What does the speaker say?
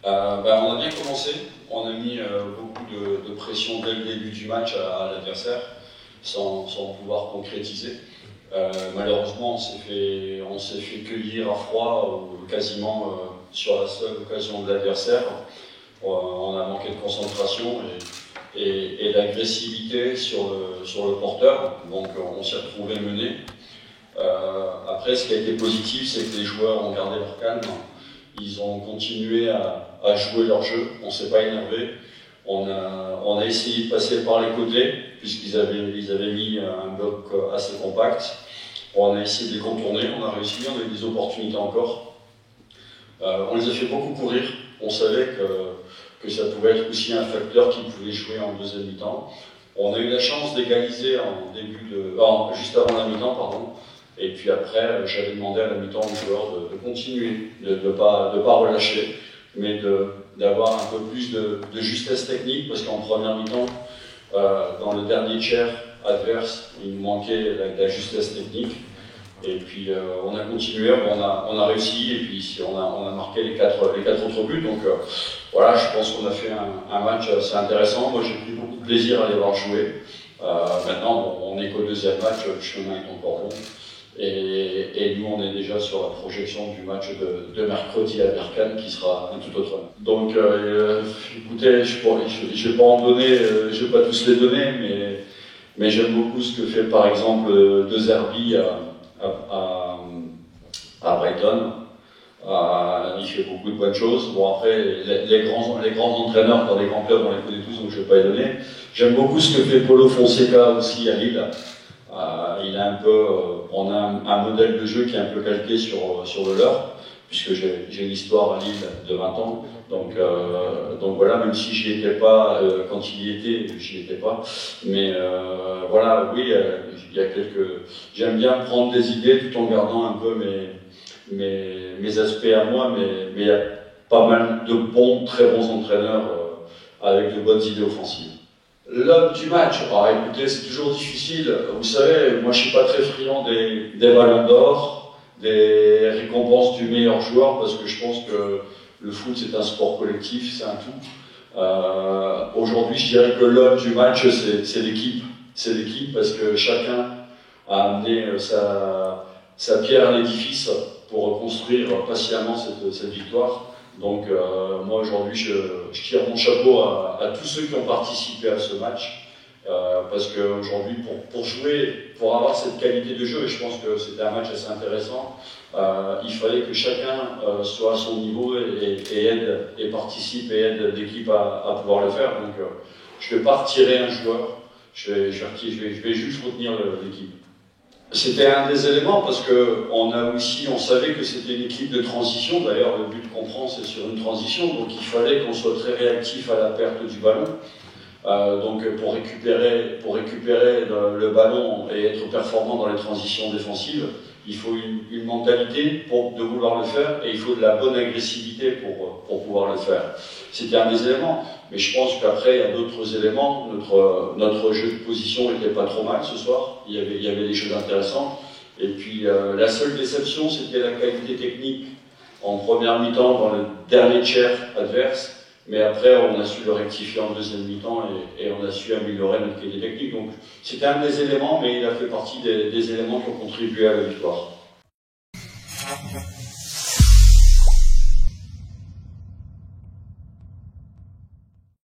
On a bien commencé, on a mis beaucoup de pression dès le début du match à l'adversaire, sans pouvoir concrétiser. Malheureusement, on s'est fait cueillir à froid, quasiment sur la seule occasion de l'adversaire. On a manqué de concentration et d'agressivité sur le porteur, donc on s'est retrouvé mené. Après, ce qui a été positif, c'est que les joueurs ont gardé leur calme. Ils ont continué à jouer leur jeu, on ne s'est pas énervé. On a essayé de passer par les côtés, puisqu'ils avaient mis un bloc assez compact. On a essayé de les contourner, on a réussi, on a eu des opportunités encore. On les a fait beaucoup courir. On savait que ça pouvait être aussi un facteur qui pouvait jouer en deuxième mi-temps. On a eu la chance d'égaliser juste avant la mi-temps, pardon. Et puis après, j'avais demandé à la mi-temps aux joueurs de continuer, de ne pas relâcher, mais d'avoir un peu plus de justesse technique, parce qu'en première mi-temps, dans le dernier tiers adverse, il nous manquait la justesse technique. Et puis on a continué, on a réussi, et puis on a marqué les quatre autres buts. Donc voilà, je pense qu'on a fait un match assez intéressant. Moi j'ai pris beaucoup de plaisir à les voir jouer. Maintenant, on n'est qu'au deuxième match, le chemin est encore long. Et nous, on est déjà sur la projection du match de mercredi à Berkane qui sera un tout autre. Donc, écoutez, je ne vais pas en donner, je ne vais pas tous les donner, mais j'aime beaucoup ce que fait par exemple De Zerbi à Brighton. Il fait beaucoup de bonnes choses. Bon, après, les grands entraîneurs dans les grands clubs, on les connaît tous, donc je ne vais pas les donner. J'aime beaucoup ce que fait Paulo Fonseca aussi à Lille. On a un modèle de jeu qui est un peu calqué sur le leur, puisque j'ai une histoire à Lille de 20 ans. Donc voilà, même si j'y étais pas quand il y était, j'y étais pas. Mais voilà, oui, il y a j'aime bien prendre des idées tout en gardant un peu mes aspects à moi, mais il y a pas mal de très bons entraîneurs avec de bonnes idées offensives. L'homme du match, écoutez, c'est toujours difficile. Vous savez, moi je suis pas très friand des ballons d'or, des récompenses du meilleur joueur, parce que je pense que le foot c'est un sport collectif, c'est un tout. Aujourd'hui, je dirais que l'homme du match c'est l'équipe. C'est l'équipe parce que chacun a amené sa pierre à l'édifice pour reconstruire patiemment cette victoire. Donc moi aujourd'hui je tire mon chapeau à tous ceux qui ont participé à ce match, parce qu'aujourd'hui pour jouer, pour avoir cette qualité de jeu, et je pense que c'était un match assez intéressant, il fallait que chacun soit à son niveau et aide et participe et aide l'équipe à pouvoir le faire. Donc je ne vais pas retirer un joueur, je vais juste retenir l'équipe. C'était un des éléments parce qu'on savait que c'était une équipe de transition. D'ailleurs, le but qu'on prend, c'est sur une transition. Donc, il fallait qu'on soit très réactif à la perte du ballon. Donc, pour récupérer le ballon et être performant dans les transitions défensives, il faut une mentalité de vouloir le faire et il faut de la bonne agressivité pour pouvoir le faire. C'était un des éléments. Mais je pense qu'après, il y a d'autres éléments. Notre jeu de position n'était pas trop mal ce soir. Il y avait des choses intéressantes. Et puis, la seule déception, c'était la qualité technique en première mi-temps dans le dernier tiers adverse. Mais après, on a su le rectifier en deuxième mi-temps et on a su améliorer notre qualité technique. Donc, c'était un des éléments, mais il a fait partie des éléments qui ont contribué à la victoire.